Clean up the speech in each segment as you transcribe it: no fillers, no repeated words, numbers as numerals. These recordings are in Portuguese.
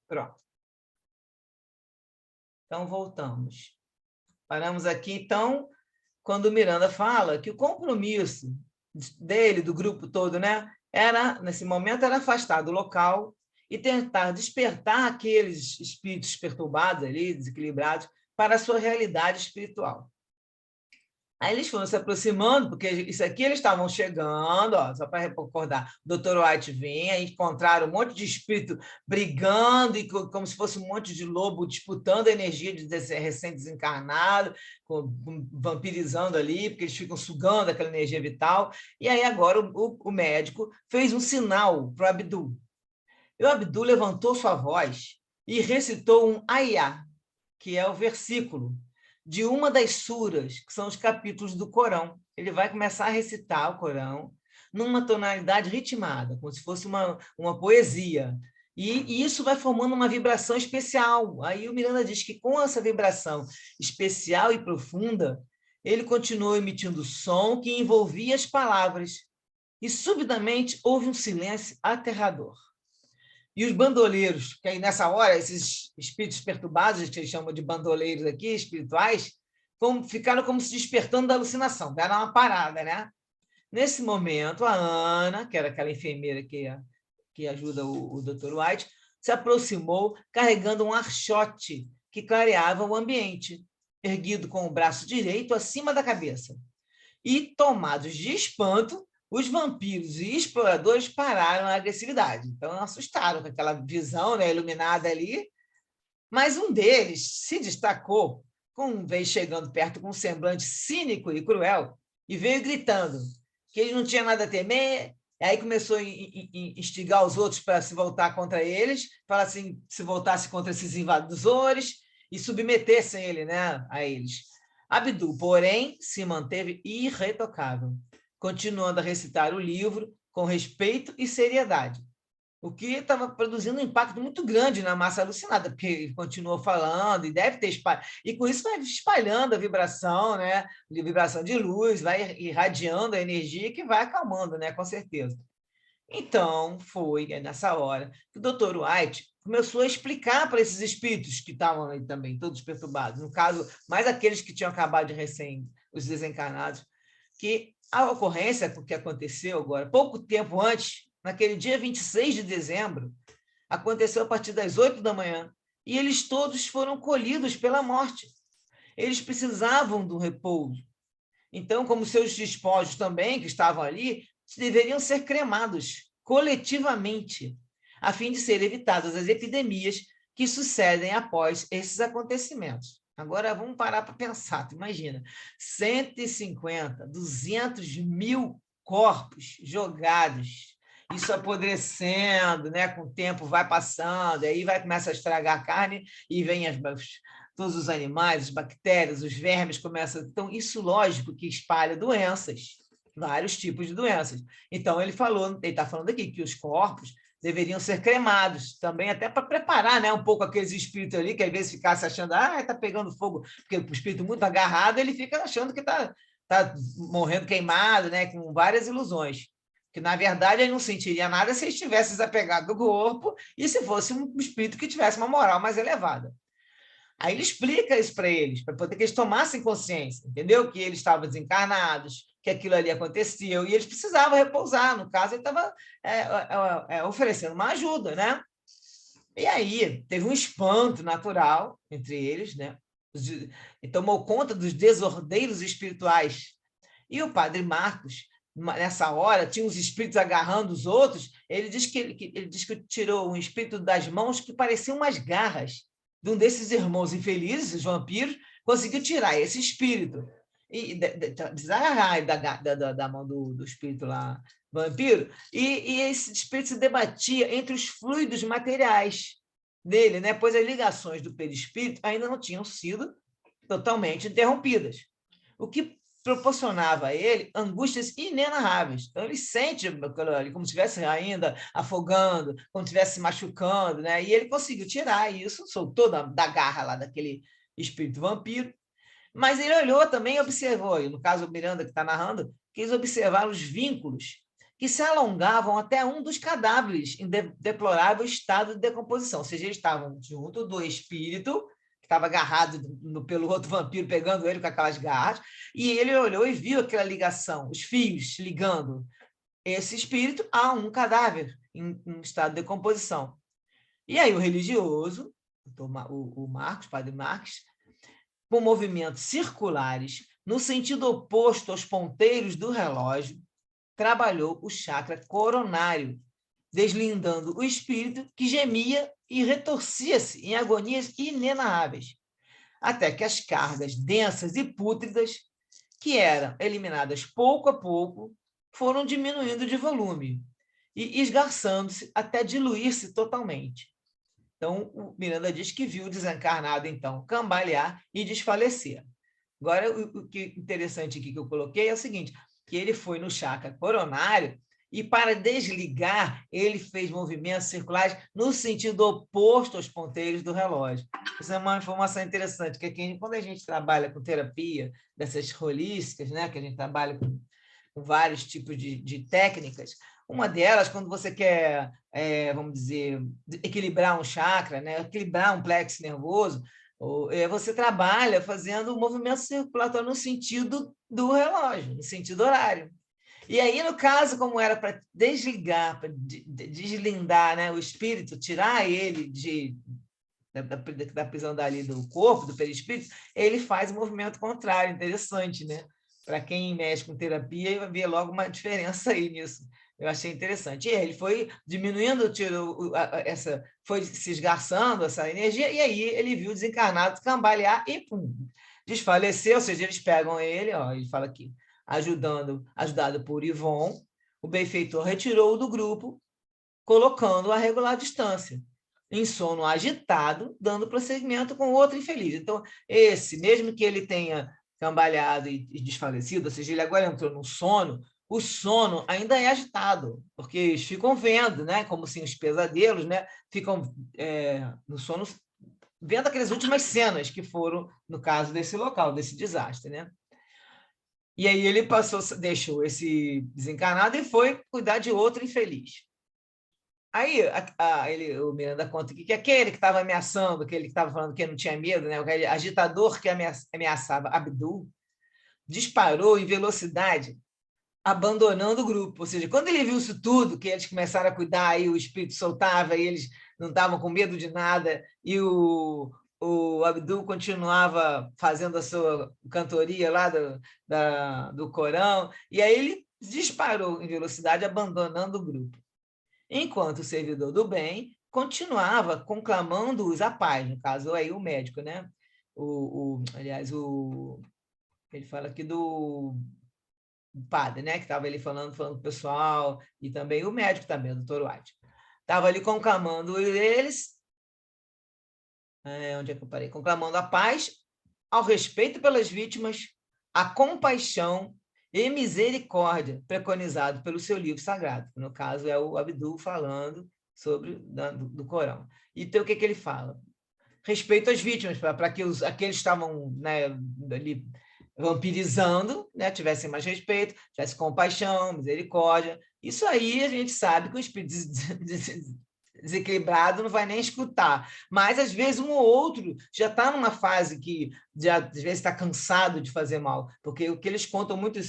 Pronto. Então, voltamos. Paramos aqui, então, quando o Miranda fala que o compromisso dele, do grupo todo, né, era, nesse momento, era afastar do local e tentar despertar aqueles espíritos perturbados ali, desequilibrados, para a sua realidade espiritual. Aí eles foram se aproximando, porque isso aqui eles estavam chegando, ó, só para recordar, o Dr. White vinha, encontraram um monte de espírito brigando, e como se fosse um monte de lobo disputando a energia de recém-desencarnado, vampirizando ali, porque eles ficam sugando aquela energia vital. E aí agora o médico fez um sinal para o Abdul. E o Abdul levantou sua voz e recitou um ayah, que é o versículo de uma das suras, que são os capítulos do Corão. Ele vai começar a recitar o Corão numa tonalidade ritmada, como se fosse uma poesia. E isso vai formando uma vibração especial. Aí o Miranda diz que com essa vibração especial e profunda, ele continuou emitindo som que envolvia as palavras. E subitamente houve um silêncio aterrador. E os bandoleiros, que aí nessa hora, esses espíritos perturbados, que eles chamam de bandoleiros aqui, espirituais, ficaram como se despertando da alucinação, deram uma parada, né? Nesse momento, a Ana, que era aquela enfermeira que ajuda o Dr. White, se aproximou carregando um archote que clareava o ambiente, erguido com o braço direito acima da cabeça. E, tomados de espanto, os vampiros e exploradores pararam a agressividade. Então, assustaram com aquela visão, né, iluminada ali. Mas um deles se destacou, veio chegando perto com um semblante cínico e cruel, e veio gritando que ele não tinha nada a temer. Aí começou a instigar os outros para se voltar contra eles, falar assim, se voltasse contra esses invasores e submetessem ele, né, a eles. Abdul, porém, se manteve irretocável, continuando a recitar o livro com respeito e seriedade, o que estava produzindo um impacto muito grande na massa alucinada, porque ele continuou falando e deve ter espalhado, e com isso vai espalhando a vibração, né? De vibração de luz, vai irradiando a energia que vai acalmando, né? Com certeza. Então, foi nessa hora que o Dr. White começou a explicar para esses espíritos que estavam aí também, todos perturbados, no caso, mais aqueles que tinham acabado de os desencarnados, que a ocorrência que aconteceu agora, pouco tempo antes, naquele dia 26 de dezembro, aconteceu a partir das 8 da manhã, e eles todos foram colhidos pela morte. Eles precisavam do repouso. Então, como seus despojos também, que estavam ali, deveriam ser cremados coletivamente, a fim de serem evitadas as epidemias que sucedem após esses acontecimentos. Agora, vamos parar para pensar. Tu imagina, 150, 200 mil corpos jogados, isso apodrecendo, né? Com o tempo vai passando, aí vai começar a estragar a carne e vem todos os animais, as bactérias, os vermes começam... Então, isso, lógico, que espalha doenças, vários tipos de doenças. Então, ele está falando aqui que os corpos deveriam ser cremados também, até para preparar, né, um pouco aqueles espíritos ali, que às vezes ficasse achando, está pegando fogo, porque o espírito muito agarrado, ele fica achando que está morrendo queimado, né, com várias ilusões. Que, na verdade, ele não sentiria nada se ele estivesse desapegado do corpo e se fosse um espírito que tivesse uma moral mais elevada. Aí ele explica isso para eles, para poder que eles tomassem consciência, entendeu? Que eles estavam desencarnados, que aquilo ali aconteceu, e eles precisavam repousar. No caso, ele estava oferecendo uma ajuda, né? E aí teve um espanto natural entre eles, né? E tomou conta dos desordeiros espirituais. E o padre Marcos, nessa hora, tinha os espíritos agarrando os outros. Ele diz que tirou um espírito das mãos que pareciam umas garras de um desses irmãos infelizes, os vampiros, conseguiu tirar esse espírito e desagarrar da mão do espírito lá, vampiro, e esse espírito se debatia entre os fluidos materiais dele, né? Pois as ligações do perispírito ainda não tinham sido totalmente interrompidas, o que proporcionava a ele angústias inenarráveis. Então, ele sente como se estivesse ainda afogando, como se estivesse se machucando, né? E ele conseguiu tirar isso, soltou da garra lá daquele espírito vampiro, mas ele olhou também e observou, e no caso o Miranda que está narrando, que eles observaram os vínculos que se alongavam até um dos cadáveres em deplorável estado de decomposição. Ou seja, eles estavam junto do espírito, que estava agarrado pelo outro vampiro, pegando ele com aquelas garras, e ele olhou e viu aquela ligação, os fios ligando esse espírito a um cadáver em estado de decomposição. E aí o religioso, o Marcos, padre Marcos, com movimentos circulares, no sentido oposto aos ponteiros do relógio, trabalhou o chakra coronário, deslindando o espírito que gemia e retorcia-se em agonias inenarráveis, até que as cargas densas e pútridas, que eram eliminadas pouco a pouco, foram diminuindo de volume e esgarçando-se até diluir-se totalmente. Então, o Miranda diz que viu o desencarnado, então, cambalear e desfalecer. Agora, o que é interessante aqui que eu coloquei é o seguinte, que ele foi no chakra coronário e, para desligar, ele fez movimentos circulares no sentido oposto aos ponteiros do relógio. Isso é uma informação interessante, porque quando a gente trabalha com terapia dessas holísticas, né, que a gente trabalha com vários tipos de técnicas, uma delas, quando você quer, vamos dizer, equilibrar um chakra, né, equilibrar um plexo nervoso, você trabalha fazendo o movimento circulatório no sentido do relógio, no sentido horário. E aí, no caso, como era para desligar, para deslindar, né, o espírito, tirar ele da prisão dali do corpo, do perispírito, ele faz o movimento contrário, interessante, né? Para quem mexe com terapia, vê logo uma diferença aí nisso. Eu achei interessante. E ele foi diminuindo, foi se esgarçando essa energia, e aí ele viu o desencarnado cambalear e pum, desfaleceu, ou seja, eles pegam ele, ó, ele fala aqui, ajudado por Yvon, o benfeitor retirou-o do grupo, colocando-o a regular distância, em sono agitado, dando prosseguimento com outro infeliz. Então, mesmo que ele tenha cambaleado e desfalecido, ou seja, ele agora entrou no sono, o sono ainda é agitado, porque eles ficam vendo, né, como assim, os pesadelos, né, ficam no sono vendo aquelas últimas cenas que foram no caso desse local, desse desastre, né? E aí ele deixou esse desencarnado e foi cuidar de outro infeliz. Aí o Miranda conta que aquele que estava ameaçando, aquele que estava falando que não tinha medo, né, aquele agitador que ameaçava Abdul, disparou em velocidade, abandonando o grupo. Ou seja, quando ele viu isso tudo, que eles começaram a cuidar, aí o espírito soltava, e eles não estavam com medo de nada, e o Abdul continuava fazendo a sua cantoria lá do Corão, e aí ele disparou em velocidade, abandonando o grupo. Enquanto o servidor do bem continuava conclamando-os à paz, no caso aí o médico, né? Aliás, ele fala aqui do padre, né? Que estava ali falando com o pessoal, e também o médico também, o doutor White. Estava ali conclamando eles, onde é que eu parei? Conclamando a paz, ao respeito pelas vítimas, a compaixão e misericórdia preconizado pelo seu livro sagrado. No caso, é o Abdul falando sobre do Corão. Então, o que ele fala? Respeito às vítimas, para que aqueles que estavam, né, ali vampirizando, né, tivessem mais respeito, tivessem compaixão, misericórdia. Isso aí a gente sabe que o espírito desequilibrado não vai nem escutar, mas às vezes um ou outro já está numa fase que já às vezes está cansado de fazer mal, porque o que eles contam muito,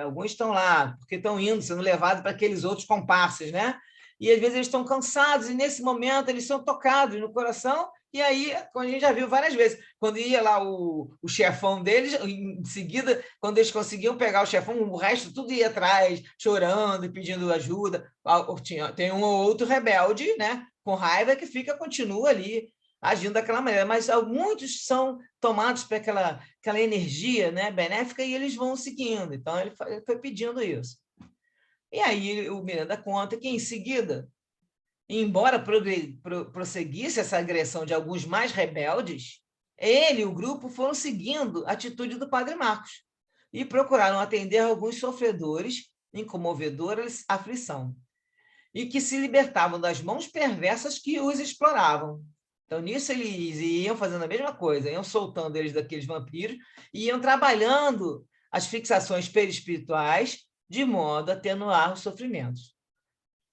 alguns estão lá porque estão sendo levados para aqueles outros comparsas, né? E às vezes eles estão cansados e nesse momento eles são tocados no coração. E aí, como a gente já viu várias vezes, quando ia lá o chefão deles, em seguida, quando eles conseguiam pegar o chefão, o resto tudo ia atrás, chorando e pedindo ajuda. Tem um ou outro rebelde, né, com raiva, que continua ali agindo daquela maneira, mas muitos são tomados por aquela energia, né, benéfica, e eles vão seguindo. Então, ele foi pedindo isso. E aí o Miranda conta que, em seguida, embora prosseguisse essa agressão de alguns mais rebeldes, ele e o grupo foram seguindo a atitude do padre Marcos e procuraram atender alguns sofredores em comovedora aflição e que se libertavam das mãos perversas que os exploravam. Então, nisso, eles iam fazendo a mesma coisa, iam soltando eles daqueles vampiros e iam trabalhando as fixações perispirituais de modo a atenuar os sofrimentos.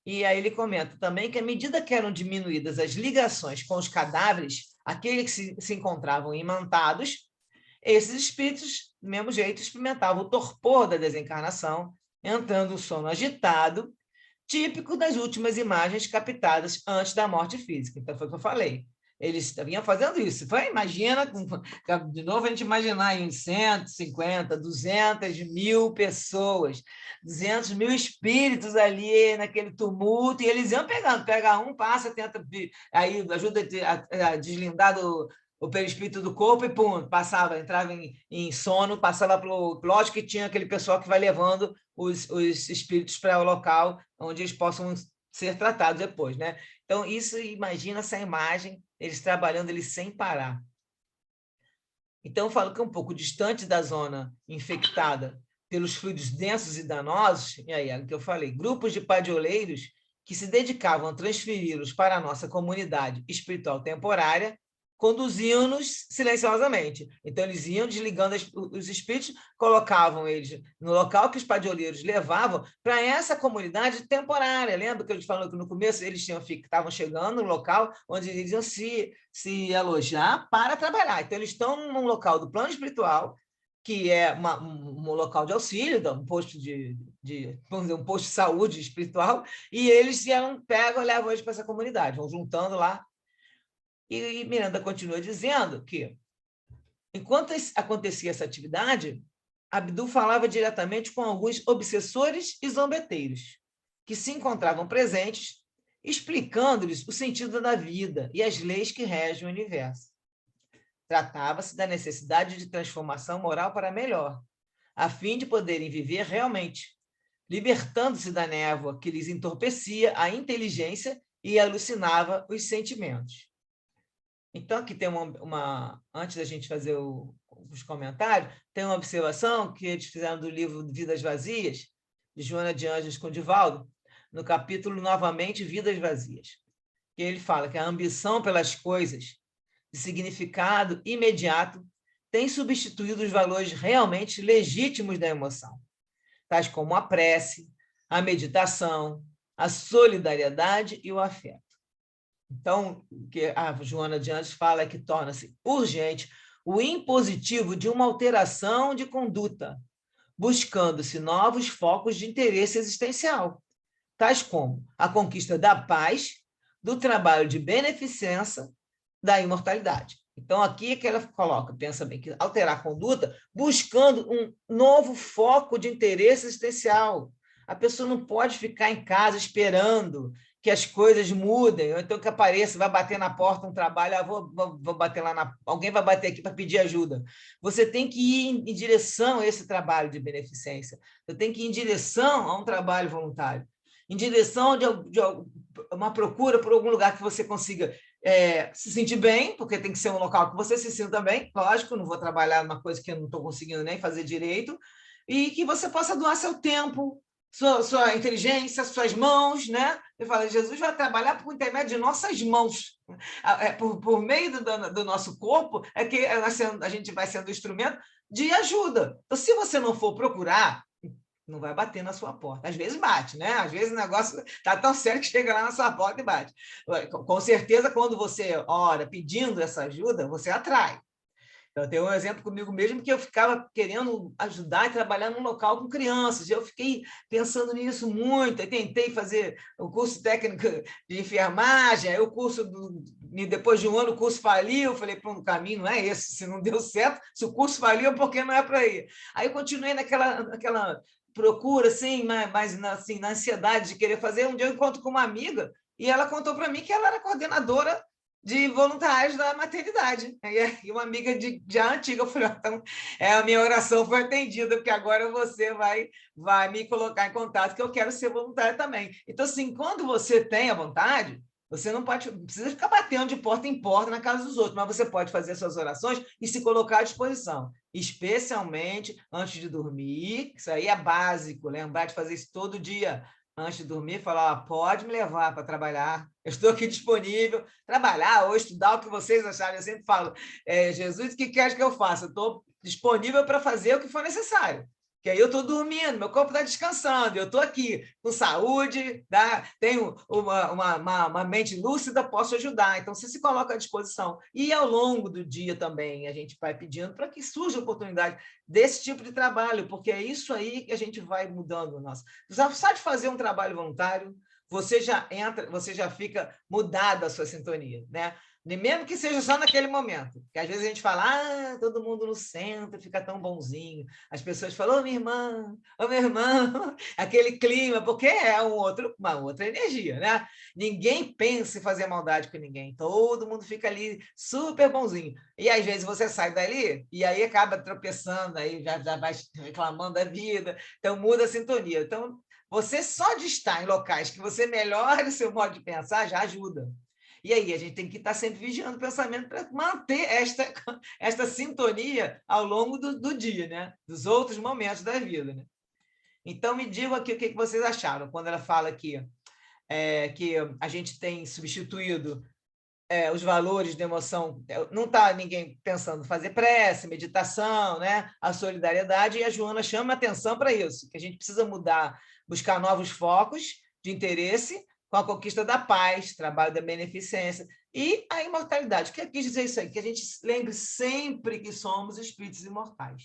E aí ele comenta também que, à medida que eram diminuídas as ligações com os cadáveres, aqueles que se encontravam imantados, esses espíritos, do mesmo jeito, experimentavam o torpor da desencarnação, entrando no sono agitado, típico das últimas imagens captadas antes da morte física. Então, foi o que eu falei. Eles vinham fazendo isso. Imagina, de novo, a gente imaginar em 150, 200 mil pessoas, 200 mil espíritos ali naquele tumulto, e eles iam pegando, pega um, passa, tenta, aí ajuda a deslindar o perispírito do corpo e pum, passava, entrava em sono, passava pelo... Lógico que tinha aquele pessoal que vai levando os espíritos para o local onde eles possam ser tratados depois, né? Então, isso, imagina essa imagem, eles trabalhando eles sem parar. Então, eu falo que é um pouco distante da zona infectada pelos fluidos densos e danosos, e aí é o que eu falei, grupos de padioleiros que se dedicavam a transferi-los para a nossa comunidade espiritual temporária, conduziam-nos silenciosamente. Então, eles iam desligando os espíritos, colocavam eles no local que os padioleiros levavam para essa comunidade temporária. Lembra que eu te falei que no começo eles estavam chegando no local onde eles iam se alojar para trabalhar. Então, eles estão num local do plano espiritual, que é um local de auxílio, um posto vamos dizer, um posto de saúde espiritual, e eles pegam e levam eles para essa comunidade, vão juntando lá. E Miranda continua dizendo que, enquanto acontecia essa atividade, Abdul falava diretamente com alguns obsessores e zombeteiros, que se encontravam presentes, explicando-lhes o sentido da vida e as leis que regem o universo. Tratava-se da necessidade de transformação moral para melhor, a fim de poderem viver realmente, libertando-se da névoa que lhes entorpecia a inteligência e alucinava os sentimentos. Então, aqui tem antes da gente fazer os comentários, tem uma observação que eles fizeram do livro Vidas Vazias, de Joana de Ângeles com Divaldo, no capítulo, novamente, Vidas Vazias. Que ele fala que a ambição pelas coisas de significado imediato tem substituído os valores realmente legítimos da emoção, tais como a prece, a meditação, a solidariedade e o afeto. Então, o que a Joana de Anjos fala é que torna-se urgente o impositivo de uma alteração de conduta, buscando-se novos focos de interesse existencial, tais como a conquista da paz, do trabalho de beneficência, da imortalidade. Então, aqui é que ela coloca, pensa bem, que alterar a conduta buscando um novo foco de interesse existencial. A pessoa não pode ficar em casa esperando que as coisas mudem, ou então que apareça, vai bater na porta um trabalho, vou bater lá, alguém vai bater aqui para pedir ajuda. Você tem que ir em direção a esse trabalho de beneficência, você tem que ir em direção a um trabalho voluntário, em direção de uma procura por algum lugar que você consiga se sentir bem, porque tem que ser um local que você se sinta bem, lógico, não vou trabalhar numa coisa que eu não estou conseguindo nem fazer direito, e que você possa doar seu tempo, sua inteligência, suas mãos, né? Eu falo, Jesus vai trabalhar por intermédio de nossas mãos. Por meio do nosso corpo é que a gente vai sendo instrumento de ajuda. Então, se você não for procurar, não vai bater na sua porta. Às vezes bate, né? Às vezes o negócio está tão sério que chega lá na sua porta e bate. Com certeza, quando você ora pedindo essa ajuda, você atrai. Eu tenho um exemplo comigo mesmo que eu ficava querendo ajudar e trabalhar num local com crianças. Eu fiquei pensando nisso muito. Eu tentei fazer o curso técnico de enfermagem, aí o curso, depois de um ano, o curso faliu. Eu falei, o caminho não é esse. Se não deu certo, se o curso faliu, por que não é para ir? Aí eu continuei naquela procura, assim, mas assim, na ansiedade de querer fazer. Um dia eu encontro com uma amiga e ela contou para mim que ela era coordenadora de voluntários da maternidade. E uma amiga já antiga, eu falei, então, a minha oração foi atendida, porque agora você vai me colocar em contato, que eu quero ser voluntária também. Então, assim, quando você tem a vontade, você não precisa ficar batendo de porta em porta na casa dos outros, mas você pode fazer suas orações e se colocar à disposição, especialmente antes de dormir. Isso aí é básico, lembrar de fazer isso todo dia. Antes de dormir, falar, pode me levar para trabalhar, eu estou aqui disponível, trabalhar ou estudar o que vocês acharem. Eu sempre falo, Jesus, o que quer que eu faça? Eu estou disponível para fazer o que for necessário, Que aí eu estou dormindo, meu corpo está descansando, eu estou aqui com saúde, tá? Tenho uma mente lúcida, posso ajudar. Então, você se coloca à disposição. E ao longo do dia também, a gente vai pedindo para que surja oportunidade desse tipo de trabalho, porque é isso aí que a gente vai mudando. Nossa. Só de fazer um trabalho voluntário, você já entra, você já fica mudada a sua sintonia, né? Mesmo que seja só naquele momento, que às vezes a gente fala, todo mundo no centro fica tão bonzinho, as pessoas falam, ô meu irmão, aquele clima, porque é uma outra energia, né? Ninguém pensa em fazer maldade com ninguém, todo mundo fica ali super bonzinho. E às vezes você sai dali e aí acaba tropeçando, aí já vai reclamando da vida, então muda a sintonia. Então, você só de estar em locais que você melhore o seu modo de pensar já ajuda. E aí, a gente tem que estar sempre vigiando o pensamento para manter esta sintonia ao longo do dia, né? Dos outros momentos da vida. Né? Então, me digam aqui o que vocês acharam quando ela fala aqui que a gente tem substituído os valores de emoção. Não está ninguém pensando em fazer prece, meditação, né? A solidariedade, e a Joana chama atenção para isso, que a gente precisa mudar, buscar novos focos de interesse com a conquista da paz, trabalho da beneficência e a imortalidade. O que quis dizer isso aí? Que a gente lembre sempre que somos espíritos imortais.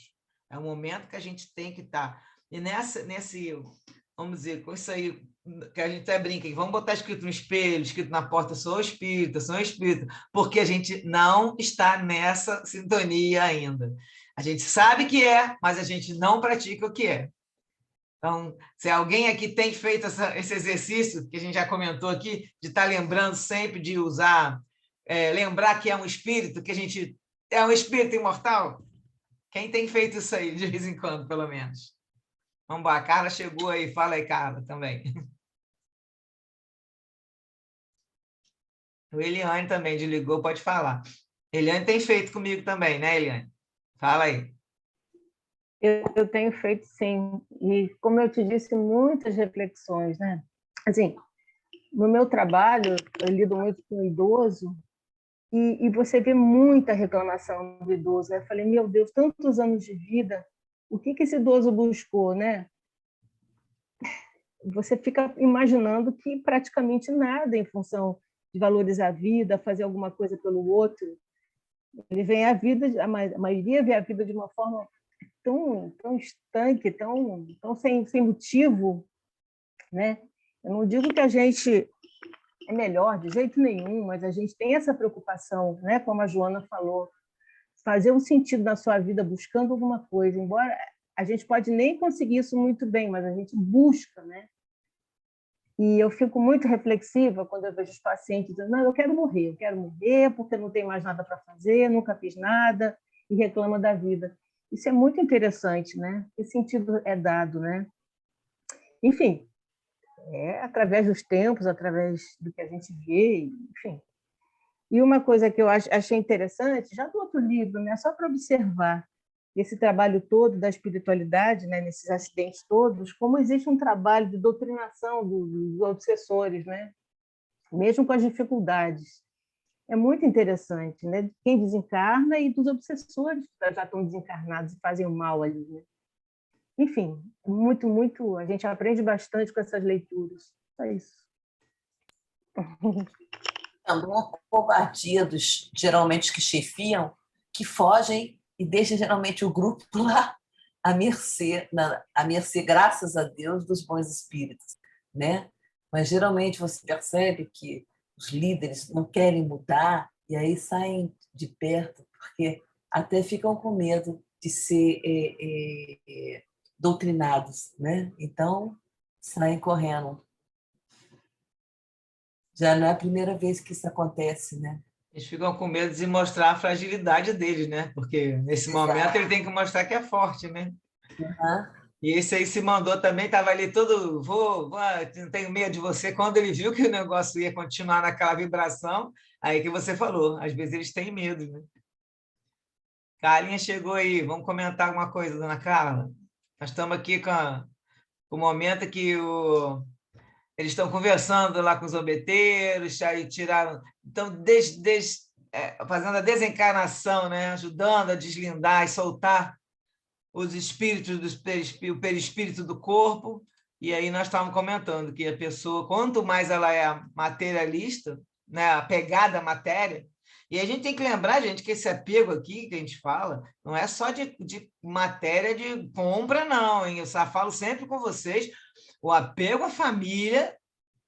É um momento que a gente tem que estar. E nesse, vamos dizer, com isso aí, que a gente até brinca, vamos botar escrito no espelho, escrito na porta, sou espírita, porque a gente não está nessa sintonia ainda. A gente sabe que é, mas a gente não pratica o que é. Então, se alguém aqui tem feito esse exercício, que a gente já comentou aqui, de estar lembrando sempre de usar, lembrar que é um espírito, que a gente é um espírito imortal, quem tem feito isso aí, de vez em quando, pelo menos? Vamos lá, a Carla chegou aí, fala aí, Carla, também. O Eliane também desligou, pode falar. Eliane tem feito comigo também, né, Eliane? Fala aí. Eu tenho feito, sim. E, como eu te disse, muitas reflexões, né? Assim, no meu trabalho, eu lido muito com idoso e você vê muita reclamação do idoso. Né? Eu falei, meu Deus, tantos anos de vida, o que esse idoso buscou, né? Você fica imaginando que praticamente nada em função de valorizar a vida, fazer alguma coisa pelo outro. Ele vem a vida, a maioria vê a vida de uma forma tão estanque, tão sem motivo, né? Eu não digo que a gente é melhor de jeito nenhum, mas a gente tem essa preocupação, né? Como a Joana falou, fazer um sentido na sua vida buscando alguma coisa, embora a gente pode nem conseguir isso muito bem, mas a gente busca, né? E eu fico muito reflexiva quando eu vejo os pacientes dizendo, não, eu quero morrer porque não tenho mais nada para fazer, nunca fiz nada, e reclama da vida. Isso é muito interessante, né? Que sentido é dado, né? Enfim, através dos tempos, através do que a gente vê, enfim. E uma coisa que eu achei interessante, já do outro livro, né? Só para observar esse trabalho todo da espiritualidade, né? Nesses acidentes todos, como existe um trabalho de doutrinação dos obsessores, né? Mesmo com as dificuldades. É muito interessante, né? Quem desencarna e dos obsessores que já estão desencarnados e fazem o mal ali, né? Enfim, muito, a gente aprende bastante com essas leituras. É isso. Também a covardia dos, geralmente, que chefiam, que fogem e deixam, geralmente, o grupo lá à mercê, graças a Deus, dos bons espíritos, né? Mas, geralmente, você percebe que os líderes não querem mudar e aí saem de perto, porque até ficam com medo de ser doutrinados, né? Então, saem correndo. Já não é a primeira vez que isso acontece, né? Eles ficam com medo de mostrar a fragilidade deles, né? Porque nesse momento ele tem que mostrar que é forte, né? Uhum. E esse aí se mandou também, estava ali todo, não tenho medo de você. Quando ele viu que o negócio ia continuar naquela vibração, aí que você falou, às vezes eles têm medo, né? Carlinha chegou aí, vamos comentar alguma coisa, dona Carla? Nós estamos aqui com o momento que eles estão conversando lá com os obeteiros, aí tiraram, então fazendo a desencarnação, né? Ajudando a deslindar e soltar os espíritos, o perispírito do corpo, e aí nós estávamos comentando que a pessoa, quanto mais ela é materialista, né, apegada à matéria, e a gente tem que lembrar, gente, que esse apego aqui que a gente fala, não é só de matéria de compra, não, hein? Eu só falo sempre com vocês, o apego à família,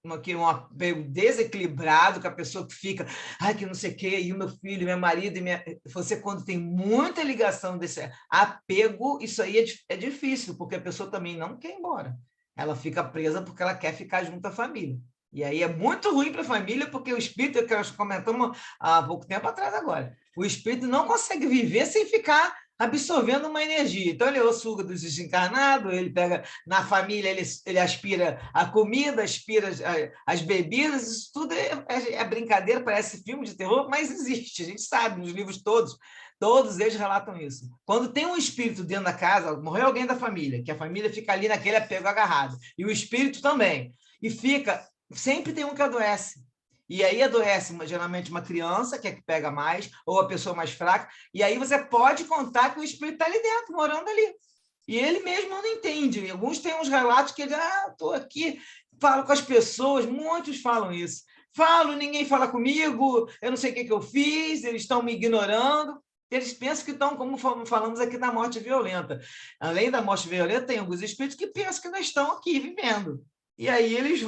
um apego desequilibrado, com a pessoa que fica, ai, que não sei o quê, e o meu filho, meu marido, você quando tem muita ligação desse apego, isso aí é difícil, porque a pessoa também não quer ir embora. Ela fica presa porque ela quer ficar junto à família. E aí é muito ruim para a família, porque o espírito, que nós comentamos há pouco tempo atrás agora, o espírito não consegue viver sem ficar absorvendo uma energia. Então, ele suga dos desencarnados, ele pega na família, ele aspira a comida, aspira as bebidas, isso tudo é brincadeira, parece filme de terror, mas existe, a gente sabe, nos livros todos eles relatam isso. Quando tem um espírito dentro da casa, morreu alguém da família, que a família fica ali naquele apego agarrado, e o espírito também, e fica, sempre tem um que adoece. E aí adoece geralmente uma criança, que é que pega mais, ou a pessoa mais fraca, e aí você pode contar que o espírito está ali dentro, morando ali. E ele mesmo não entende. Alguns têm uns relatos que ele, estou aqui, falo com as pessoas, muitos falam isso. Falo, ninguém fala comigo, eu não sei o que eu fiz, eles estão me ignorando. Eles pensam que estão, como falamos aqui, na morte violenta. Além da morte violenta, tem alguns espíritos que pensam que nós estamos aqui vivendo. E aí eles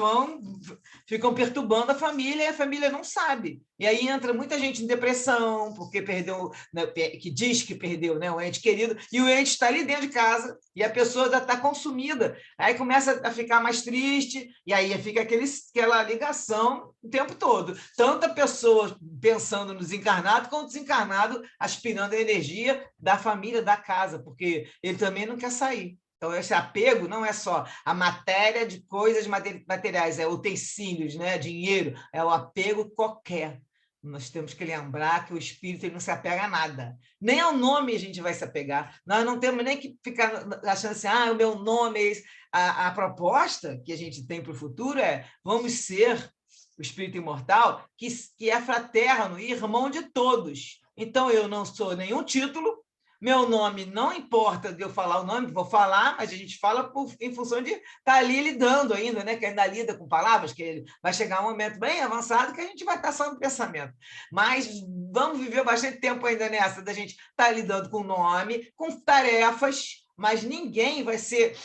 ficam perturbando a família e a família não sabe. E aí entra muita gente em depressão, porque perdeu, né, que diz que perdeu, né, um ente querido, e o ente está ali dentro de casa, e a pessoa já está consumida. Aí começa a ficar mais triste, e aí fica aquela ligação o tempo todo. Tanto a pessoa pensando no desencarnado, quanto o desencarnado aspirando a energia da família, da casa, porque ele também não quer sair. Então, esse apego não é só a matéria de coisas materiais, é utensílios, né? Dinheiro, é o apego qualquer. Nós temos que lembrar que o espírito ele não se apega a nada. Nem ao nome a gente vai se apegar. Nós não temos nem que ficar achando assim, o meu nome é esse. A proposta que a gente tem para o futuro é vamos ser o espírito imortal que é fraterno e irmão de todos. Então, eu não sou nenhum título, meu nome não importa de eu falar o nome, vou falar, mas a gente fala em função de estar ali lidando ainda, né? Que ainda lida com palavras, que vai chegar um momento bem avançado que a gente vai estar só no pensamento. Mas vamos viver bastante tempo ainda nessa, da gente estar lidando com nome, com tarefas, mas ninguém vai ser,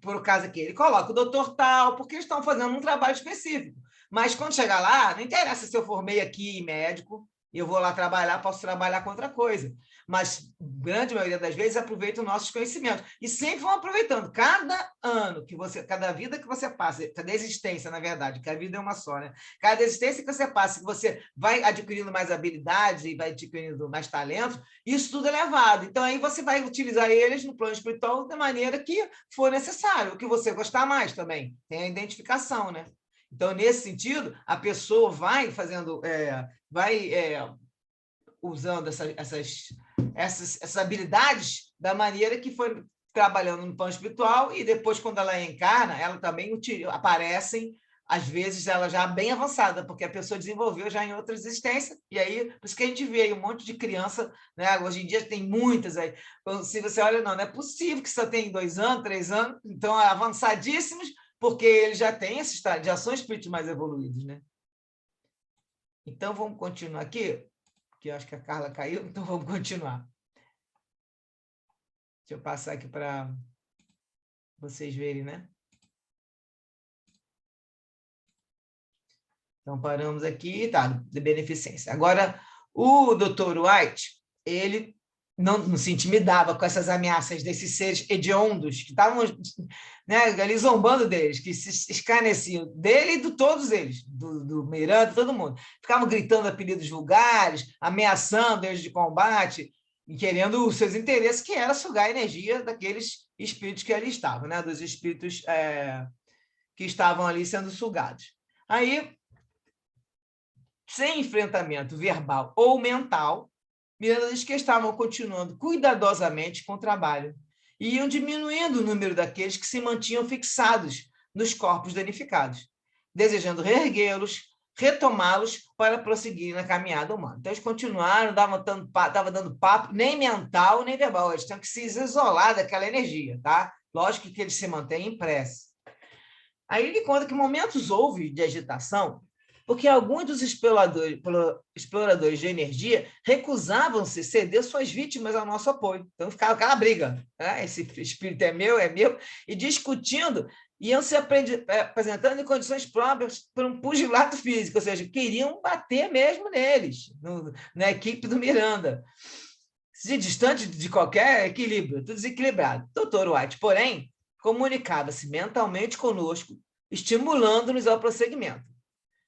por acaso aqui, ele coloca o doutor tal, porque eles estão fazendo um trabalho específico. Mas quando chegar lá, não interessa se eu formei aqui em médico, e eu vou lá trabalhar, posso trabalhar com outra coisa. Mas, grande maioria das vezes, aproveita os nossos conhecimentos. E sempre vão aproveitando. Cada ano, cada vida que você passa, cada existência, na verdade, que a vida é uma só, né? Cada existência que você passa, que você vai adquirindo mais habilidades e vai adquirindo mais talentos, isso tudo é levado. Então, aí você vai utilizar eles no plano espiritual da maneira que for necessário, o que você gostar mais também. Tem a identificação, né? Então, nesse sentido, a pessoa vai fazendo, usando essas habilidades da maneira que foi trabalhando no plano espiritual, e depois, quando ela encarna, ela também aparecem, às vezes, ela já bem avançada, porque a pessoa desenvolveu já em outras existências, e aí, por isso que a gente vê aí um monte de criança, né? Hoje em dia tem muitas aí. Se você olha, não é possível que só tem 2 anos, 3 anos, então avançadíssimos, porque ele já tem esse estado de ações espíritas mais evoluídos, né? Então, vamos continuar aqui, porque eu acho que a Carla caiu, então vamos continuar. Deixa eu passar aqui para vocês verem, né? Então, paramos aqui, tá, de beneficência. Agora, o Dr. White, ele não se intimidava com essas ameaças desses seres hediondos que estavam, né, ali zombando deles, que se escarneciam dele e de todos eles, do Miranda, todo mundo. Ficavam gritando apelidos vulgares, ameaçando eles de combate e querendo os seus interesses, que era sugar a energia daqueles espíritos que ali estavam, né, dos espíritos que estavam ali sendo sugados. Aí, sem enfrentamento verbal ou mental, Miranda diz que estavam continuando cuidadosamente com o trabalho e iam diminuindo o número daqueles que se mantinham fixados nos corpos danificados, desejando reerguê-los, retomá-los para prosseguir na caminhada humana. Então, eles continuaram, estavam dando papo, nem mental, nem verbal, eles tinham que se isolar daquela energia, tá? Lógico que eles se mantêm em prece. Aí ele conta que momentos houve de agitação, porque alguns dos exploradores de energia recusavam-se ceder suas vítimas ao nosso apoio. Então, ficava aquela briga, né? Esse espírito é meu, e discutindo, iam se apresentando em condições próprias para um pugilato físico, ou seja, queriam bater mesmo neles, na equipe do Miranda. Distante de qualquer equilíbrio, tudo desequilibrado. Dr. White, porém, comunicava-se mentalmente conosco, estimulando-nos ao prosseguimento,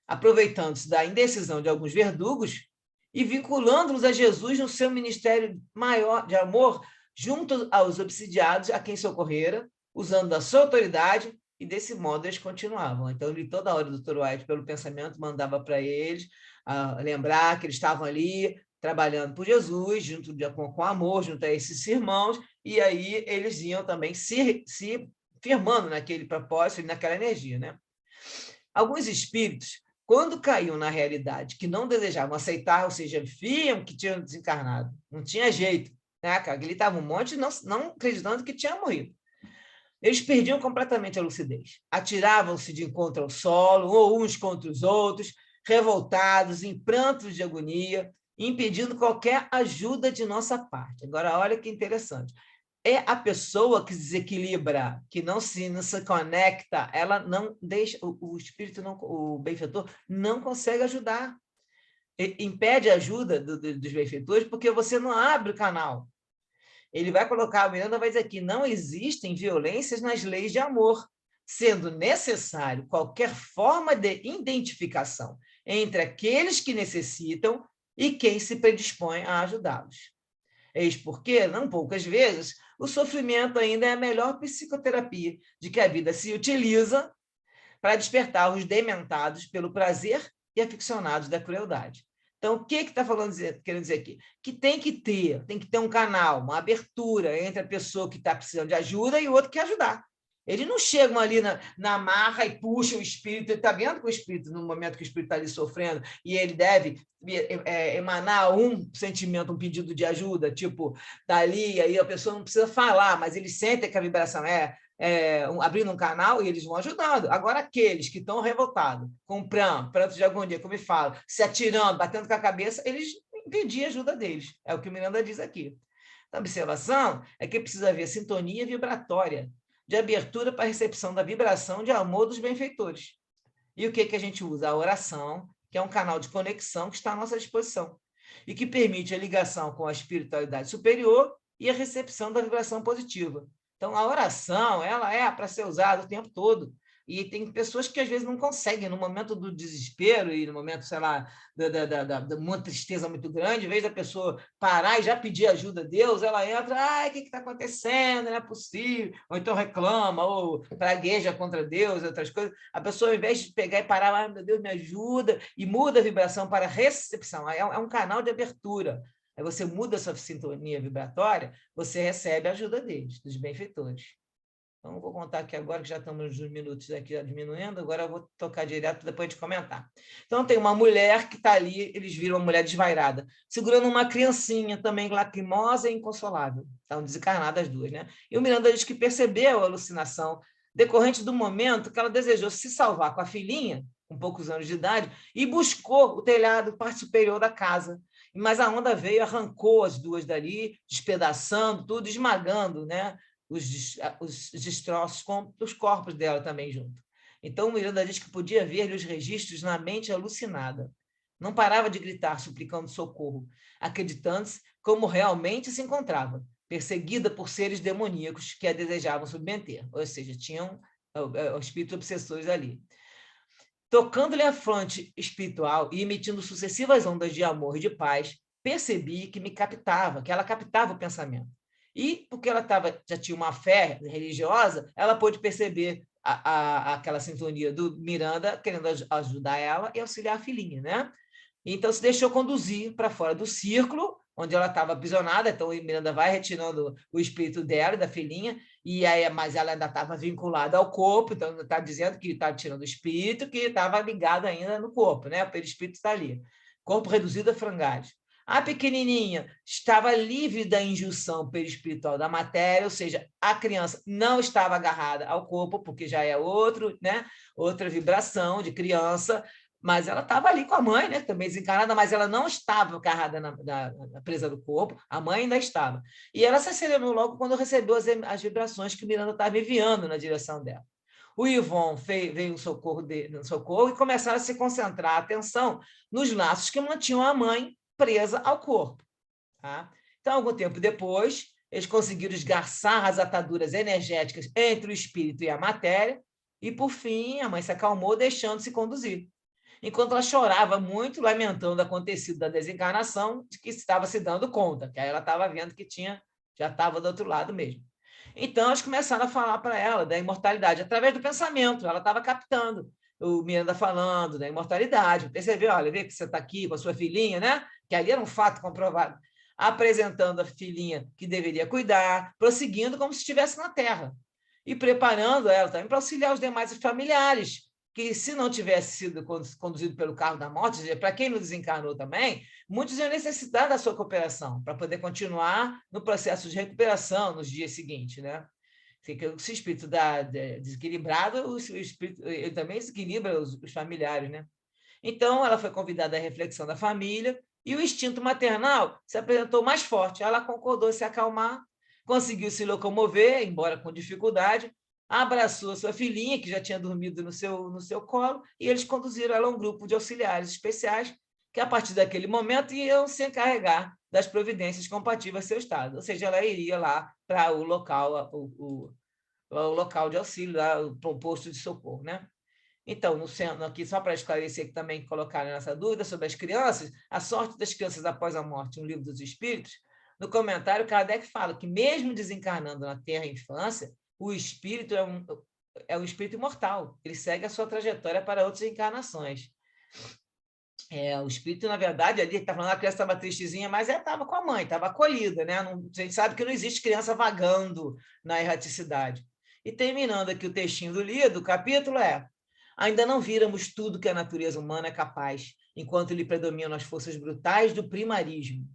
aproveitando-se da indecisão de alguns verdugos e vinculando-nos a Jesus no seu ministério maior de amor junto aos obsidiados a quem socorrera, usando da sua autoridade, e desse modo eles continuavam. Então, ele toda hora, o Dr. White, pelo pensamento, mandava para eles lembrar que eles estavam ali trabalhando por Jesus, com amor, junto a esses irmãos, e aí eles iam também se firmando naquele propósito e naquela energia, né? Alguns espíritos, quando caíam na realidade que não desejavam aceitar, ou seja, viam que tinham desencarnado, não tinha jeito, né? Gritavam um monte, não acreditando que tinha morrido. Eles perdiam completamente a lucidez, atiravam-se de encontro ao solo, ou uns contra os outros, revoltados, em prantos de agonia, impedindo qualquer ajuda de nossa parte. Agora, olha que interessante. É a pessoa que desequilibra, que não se conecta, ela não deixa, o espírito, o benfeitor, não consegue ajudar. Impede a ajuda dos benfeitores porque você não abre o canal. Ele vai colocar, o Miranda vai dizer que não existem violências nas leis de amor, sendo necessário qualquer forma de identificação entre aqueles que necessitam e quem se predispõe a ajudá-los. Eis porque, não poucas vezes, o sofrimento ainda é a melhor psicoterapia de que a vida se utiliza para despertar os dementados pelo prazer e aficionados da crueldade. Então, o que está querendo dizer aqui? Que tem que ter um canal, uma abertura entre a pessoa que está precisando de ajuda e o outro que quer ajudar. Eles não chegam ali na marra e puxam o espírito, ele está vendo que o espírito, no momento que o espírito está ali sofrendo, e ele deve emanar um sentimento, um pedido de ajuda, tipo, está ali, aí a pessoa não precisa falar, mas eles sentem que a vibração abrindo um canal e eles vão ajudando. Agora, aqueles que estão revoltados, com pranto de agonia, como ele fala, se atirando, batendo com a cabeça, eles impediam a ajuda deles. É o que o Miranda diz aqui. A observação é que precisa haver sintonia vibratória, de abertura para a recepção da vibração de amor dos benfeitores. E o que a gente usa? A oração, que é um canal de conexão que está à nossa disposição e que permite a ligação com a espiritualidade superior e a recepção da vibração positiva. Então, a oração, ela é para ser usada o tempo todo. E tem pessoas que, às vezes, não conseguem, no momento do desespero e no momento, sei lá, de uma tristeza muito grande, em vez da pessoa parar e já pedir ajuda a Deus, ela entra, o que está acontecendo? Não é possível. Ou então reclama, ou pragueja contra Deus, outras coisas. A pessoa, ao invés de pegar e parar, meu Deus, me ajuda, e muda a vibração para recepção. É um canal de abertura. Aí você muda a sua sintonia vibratória, você recebe a ajuda deles, dos benfeitores. Então, vou contar aqui agora, que já estamos nos minutos aqui diminuindo, agora eu vou tocar direto depois de comentar. Então, tem uma mulher que está ali, eles viram uma mulher desvairada, segurando uma criancinha também lacrimosa e inconsolável. Estão desencarnadas as duas, né? E o Miranda diz que percebeu a alucinação decorrente do momento que ela desejou se salvar com a filhinha, com poucos anos de idade, e buscou o telhado, parte superior da casa. Mas a onda veio e arrancou as duas dali, despedaçando tudo, esmagando, né, os destroços com os corpos dela também junto. Então, o Miranda diz que podia ver-lhe os registros na mente alucinada. Não parava de gritar, suplicando socorro, acreditando-se como realmente se encontrava, perseguida por seres demoníacos que a desejavam submeter, ou seja, tinham espíritos obsessores ali. Tocando-lhe a fronte espiritual e emitindo sucessivas ondas de amor e de paz, percebi que me captava, que ela captava o pensamento. E, porque ela já tinha uma fé religiosa, ela pôde perceber aquela sintonia do Miranda querendo ajudar ela e auxiliar a filhinha, né? Então, se deixou conduzir para fora do círculo onde ela estava aprisionada. Então, a Miranda vai retirando o espírito dela, da filhinha, mas ela ainda estava vinculada ao corpo, então está dizendo que está tirando o espírito, que estava ligado ainda no corpo, né? O perispírito está ali. Corpo reduzido a frangalhos. A pequenininha estava livre da injunção perispiritual da matéria, ou seja, a criança não estava agarrada ao corpo, porque já é outra vibração de criança, mas ela estava ali com a mãe, né, também desencarnada, mas ela não estava agarrada na presa do corpo, a mãe ainda estava. E ela se acelerou logo quando recebeu as vibrações que o Miranda estava enviando na direção dela. O Yvon veio no socorro e começaram a se concentrar a atenção nos laços que mantinham a mãe presa ao corpo. Tá? Então, algum tempo depois, eles conseguiram esgarçar as ataduras energéticas entre o espírito e a matéria, e, por fim, a mãe se acalmou, deixando-se conduzir. Enquanto ela chorava muito, lamentando o acontecido da desencarnação, de que estava se dando conta, que aí ela estava vendo que já estava do outro lado mesmo. Então, eles começaram a falar para ela da imortalidade, através do pensamento, ela estava captando o Miranda falando da imortalidade, percebeu, olha, vê que você está aqui com a sua filhinha, né? Que ali era um fato comprovado, apresentando a filhinha que deveria cuidar, prosseguindo como se estivesse na Terra, e preparando ela também para auxiliar os demais familiares, que se não tivesse sido conduzido pelo carro da morte, para quem não desencarnou também, muitos iam necessitar da sua cooperação para poder continuar no processo de recuperação nos dias seguintes, né? Se o espírito dá desequilibrado, o espírito ele também desequilibra os familiares, né? Então, ela foi convidada à reflexão da família e o instinto maternal se apresentou mais forte. Ela concordou em se acalmar, conseguiu se locomover, embora com dificuldade, abraçou a sua filhinha, que já tinha dormido no seu colo, e eles conduziram ela a um grupo de auxiliares especiais que, a partir daquele momento, iam se encarregar das providências compatíveis ao seu estado. Ou seja, ela iria lá para o local de auxílio, para o posto de socorro, né? Então, aqui, só para esclarecer que também colocaram essa dúvida sobre as crianças, a sorte das crianças após a morte, um livro dos Espíritos, no comentário, Kardec fala que, mesmo desencarnando na terra infância, o espírito é um espírito imortal, ele segue a sua trajetória para outras encarnações. O espírito, na verdade, ali está falando que a criança estava tristezinha, mas estava com a mãe, estava acolhida, né? A gente sabe que não existe criança vagando na erraticidade. E terminando aqui o textinho do capítulo ainda não víramos tudo que a natureza humana é capaz, enquanto lhe predominam as forças brutais do primarismo.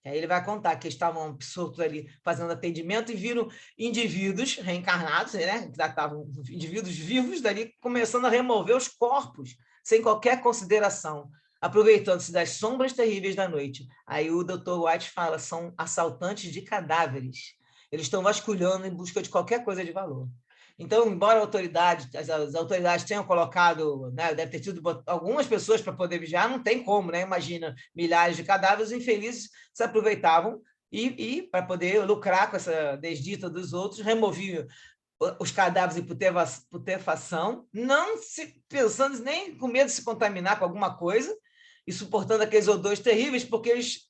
E aí ele vai contar que estavam absortos ali fazendo atendimento e viram indivíduos reencarnados, né? Estavam indivíduos vivos dali, começando a remover os corpos, sem qualquer consideração, aproveitando-se das sombras terríveis da noite. Aí o Dr. White fala, são assaltantes de cadáveres. Eles estão vasculhando em busca de qualquer coisa de valor. Então, embora as autoridades tenham colocado, né, deve ter tido algumas pessoas para poder vigiar, não tem como, né? Imagina, milhares de cadáveres, os infelizes se aproveitavam e para poder lucrar com essa desdita dos outros, removiam os cadáveres em putrefação, não se pensando nem com medo de se contaminar com alguma coisa, e suportando aqueles odores terríveis, porque eles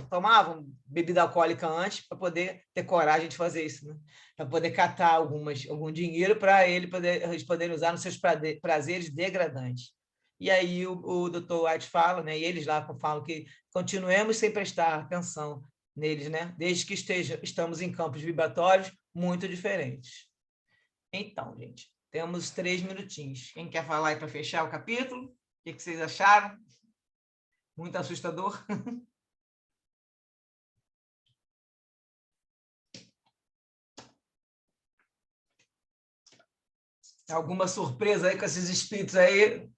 tomavam bebida alcoólica antes, para poder ter coragem de fazer isso, né? Para poder catar algum dinheiro para eles poderem usar nos seus prazeres degradantes. E aí o Dr. White fala, né, e eles lá falam que continuemos sem prestar atenção neles, né, desde que estamos em campos vibratórios muito diferentes. Então, gente, temos 3 minutinhos. Quem quer falar aí para fechar o capítulo? O que vocês acharam? Muito assustador. Alguma surpresa aí com esses espíritos aí?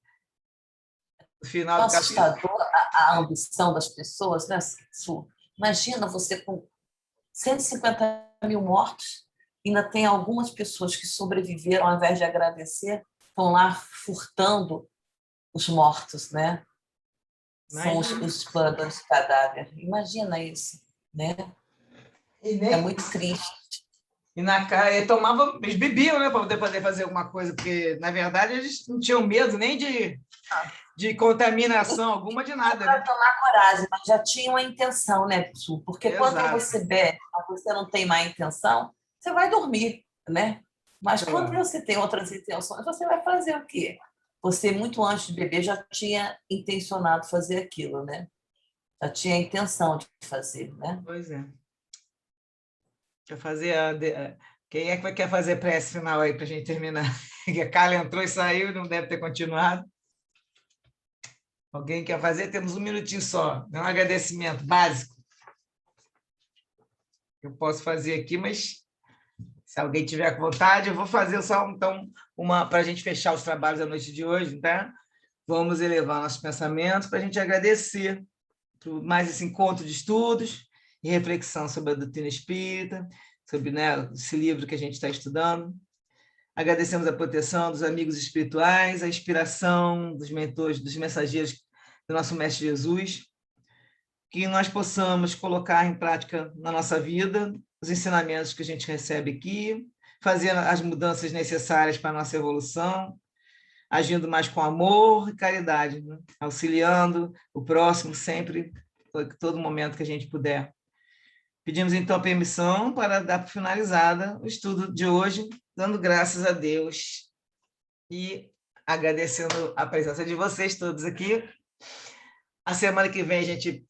No final do capítulo? Assustador a ambição das pessoas, né, Su? Imagina você com 150 mil mortos, ainda tem algumas pessoas que sobreviveram, ao invés de agradecer, estão lá furtando os mortos, né? São os exploradores de cadáver. Imagina isso, né? É muito triste. Eles bebiam, né, para poder fazer alguma coisa, porque, na verdade, eles não tinham medo nem de contaminação alguma, de nada. Para tomar coragem, mas já tinham a intenção, né, Su? Porque quando você bebe, você não tem má intenção, você vai dormir, né? Mas quando você tem outras intenções, você vai fazer o quê? Você, muito antes de beber, já tinha intencionado fazer aquilo, né? Já tinha a intenção de fazer, né? Pois é. Quer fazer quem é que quer fazer prece final aí para a gente terminar? A Carla entrou e saiu, não deve ter continuado. Alguém quer fazer? Temos um minutinho só. É um agradecimento básico. Eu posso fazer aqui, mas se alguém tiver com vontade, eu vou fazer só então para a gente fechar os trabalhos da noite de hoje, tá? Vamos elevar nossos pensamentos para a gente agradecer por mais esse encontro de estudos e reflexão sobre a doutrina espírita, sobre, né, esse livro que a gente está estudando. Agradecemos a proteção dos amigos espirituais, a inspiração dos mentores, dos mensageiros do nosso Mestre Jesus, que nós possamos colocar em prática na nossa vida os ensinamentos que a gente recebe aqui, fazer as mudanças necessárias para a nossa evolução, agindo mais com amor e caridade, né? Auxiliando o próximo sempre, todo momento que a gente puder. Pedimos, então, permissão para dar por finalizada o estudo de hoje, dando graças a Deus e agradecendo a presença de vocês todos aqui. A semana que vem a gente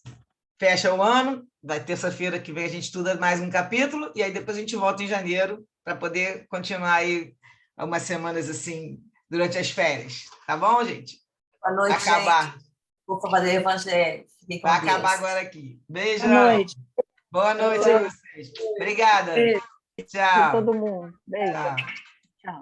fecha o ano, vai terça-feira que vem a gente estuda mais um capítulo, e aí depois a gente volta em janeiro para poder continuar aí umas semanas assim, durante as férias. Tá bom, gente? Boa noite, acabar. Gente. Vou fazer evangelho. Vai acabar agora aqui. Beijão. Boa noite. Boa noite a vocês. Obrigada. Beijo. Tchau. Para todo mundo. Beijo. Tchau.